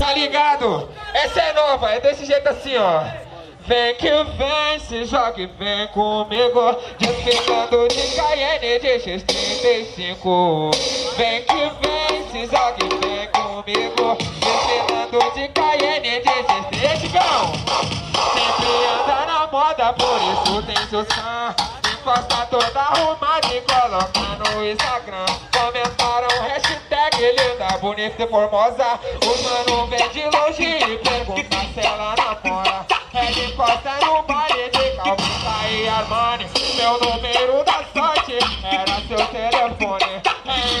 Tá ligado? Essa é nova, é desse jeito assim, ó. Vem que vem, se joga e vem comigo. Desfilando de Cayenne de X35. Vem que vem, se joga e vem comigo. Desfilando de Cayenne de X35. Chicão! Sempre anda na moda, por isso tem seus fãs. Encosta toda arrumada e coloca no Instagram. Comentaram hashtag linda, bonita e formosa. Os mano vem de longe e pergunta se ela namora. Ela encosta no baile de Calvin e Armani. Meu número da sorte era seu telefone.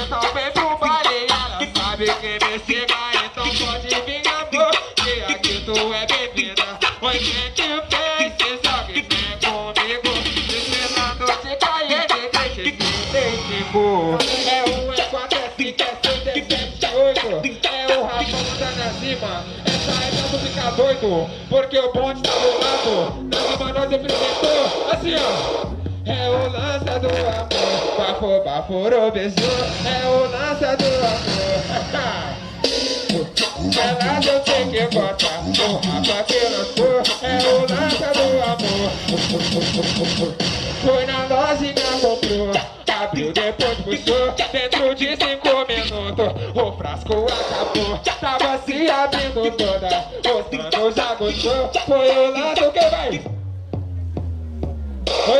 Então vem pro baile e ela sabe que me siga. Então pode vir amor, que aqui tu é bem-vinda. Oi, vem que vem, se joga e vem comigo. Desfilando de Cayenne de X35. É o E4, é 5, é 6, é 7, é 8. É o Rafa mandando acima. Essa é pra tu ficar doido, porque o bonde tá rolando. Na cima nós representou, assim ó. É o lance do amor, bafo, bafo, beijou. É o lance do amor. Ela eu sei que gosta, o Rafa que lançou. É o lance do amor. Foi na lojinha, comprou, abriu, depois puxou. Dentro de 5 minutos, o frasco acabou. Tava se abrindo toda, o mano já gostou. Foi o lance que vai.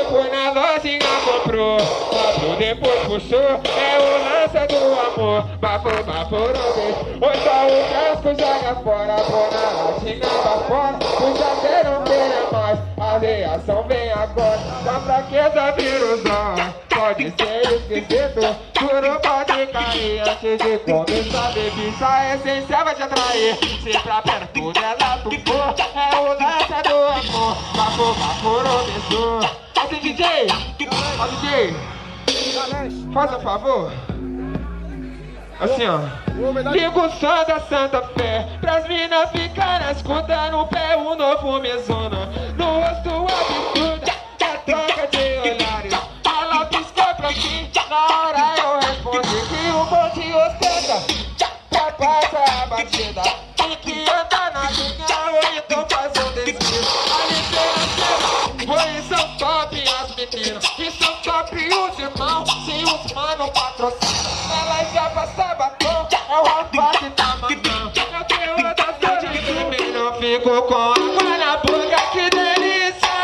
Foi na lojinha, comprou, abriu, depois puxou. É o lance do amor, bafo, bafo, beijo. Oi, só o casco joga fora, vou na lojinha pra fora. O jaqueiro não queira mais, a reação vem agora. Da fraqueza vira os olhos, pode ser esquisito. Tudo pode cair antes de começar, baby. Essa essência vai te atrair. Se pra perto dela tu for, é o lance do amor, bafo, bafo, beijo. Assim, DJ! Ó, DJ! Faça um favor! Assim, ó. Liga o som da Santa Fé pras minas ficar na escuta. No pé o novo mesona. No rosto absurda, a troca de olhares. Ela piscou pra mim, na hora eu respondi que o bonde ostenta. Já passa a batida, tem que andar na linha ou então faz um desvio. A liberação, foi são top as meninas, e são top os irmãos, se os mano patrocina. Ela já passa batom, é o Rafa que tá mandando. Eu tenho outras coisas de vermelho, eu fico com água na boca, que delícia.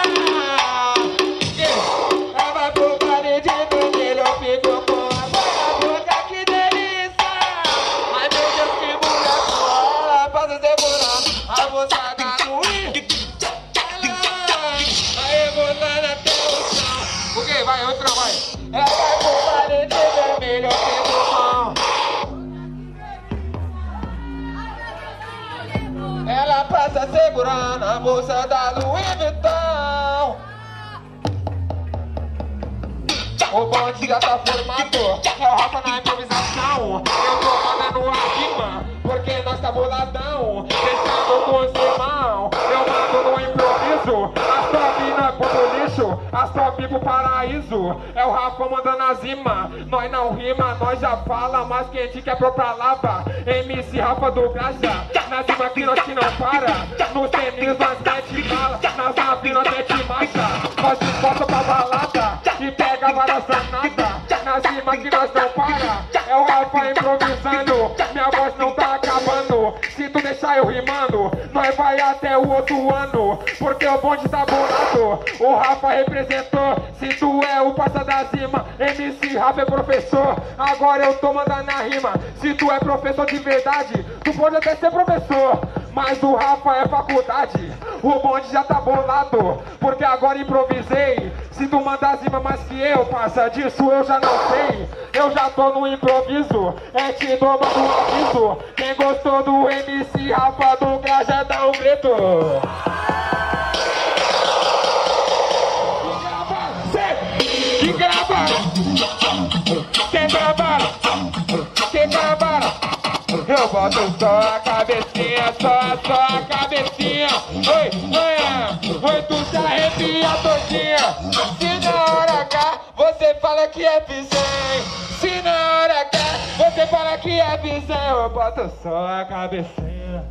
Ela vai pro baile de vermelho, eu fico com água na boca, que delícia. Ai meu Deus, que mulher boa, ela passa devorando a moçada no I. Aí volando até o chão. O que? Vai, outro vai. Ela vai pro baile de vermelho, eu fico com. Ela passa segurando a bolsa da Louis Vuitton. O bonde já tá formado, é o Rafa na improvisação. Eu tô mandando a rima, porque nós tá boladão. Deixando com os irmãos, eu mando no improviso. As top não é pro lixo, as top pro paraíso. É o Rafa mandando as rimas, nós não rima, nós já fala. Mas quem te quer pra lava, MC Rafa do Graja. Nas rimas que nós que não para, nos tênis nós mete bala. Nas naves nós mete marcha, nós exposta pra balada e pega várias danadas. Nas rimas que nós não para, é o Rafa improvisando. Minha voz não tá acabando, se tu deixar eu rimando, nós vai até o outro ano, porque o bonde tá bolado. O Rafa representou, se tu é o parça das rimas, MC Rafa é professor. Agora eu tô mandando a rima, se tu é professor de verdade, tu pode até ser professor, mas o Rafa é faculdade. O bonde já tá bolado, porque agora improvisei. Se tu mandar rima mais que eu, passa disso eu já não sei. Eu já tô no improviso, é te dou mando um aviso. Quem gostou do MC Rafa do Graja dá um grito. Que grava, quem grava, quem grava. Eu boto só a cabecinha, só a cabecinha. Oi, tu se arrepia todinha. Se na hora H você fala que é pisem, se na hora H você fala que é pisem, eu boto só a cabecinha.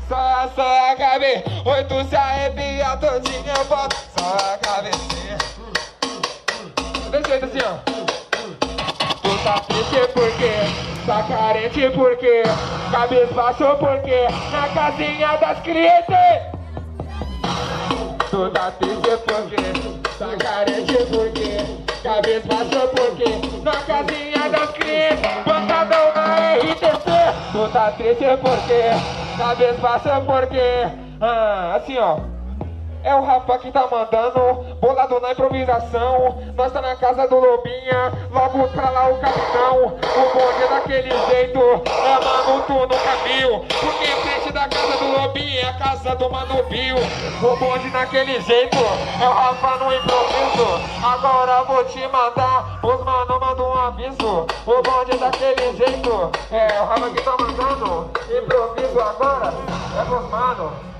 Só a cabeça, oi, tu se arrepia todinha, eu boto só a cabecinha. Desse jeito assim, ó. Tu tá triste porque, tá carente porque, cabeça baixou porque, na casinha das clientes. Tu tá triste porque, tá carente porque, cabeça baixou porque, na casinha das clientes. Pancadão na RTC. Tu tá triste porque, cabeça baixou porque, assim ó. É o Rafa que tá mandando, bolado na improvisação. Nós tá na casa do Lobinha, logo pra lá o capitão. O bonde é daquele jeito, é Mano Tu no caminho. Porque em frente da casa do Lobinha é a casa do Mano Bio. O bonde daquele jeito, é o Rafa no improviso. Agora vou te mandar, os mano mandam um aviso. O bonde é daquele jeito, é o Rafa que tá mandando. Improviso agora, é pros mano.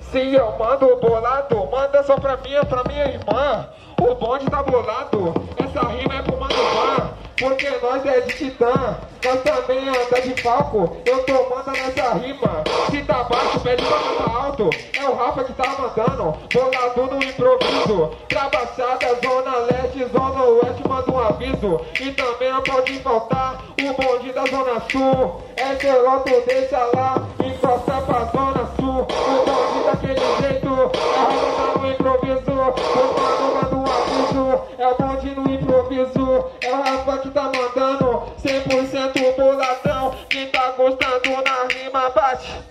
Se eu mando bolado, manda só pra minha irmã. O bonde tá bolado, essa rima é pro Mano Van. Porque nós é de titã, nós também anda de falco. Eu tô mandando essa rima, se tá baixo pede pra mandar alto. É o Rafa que tá mandando, bolado no improviso. Pra Baixada, Zona Leste, Zona Oeste manda um aviso. E também não pode faltar o bonde da Zona Sul. É Celoto, deixa lá, encosta pra Zona Sul. O bonde daquele jeito, é o Rafa no improviso. O mano manda um aviso, é o bonde no improviso. É o Rafa que tá mandando, 100% boladão. Quem tá gostando na rima bate.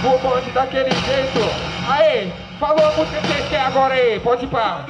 O bonde daquele jeito. Aí, falou a música que vocês querem agora aí, pode ir pá.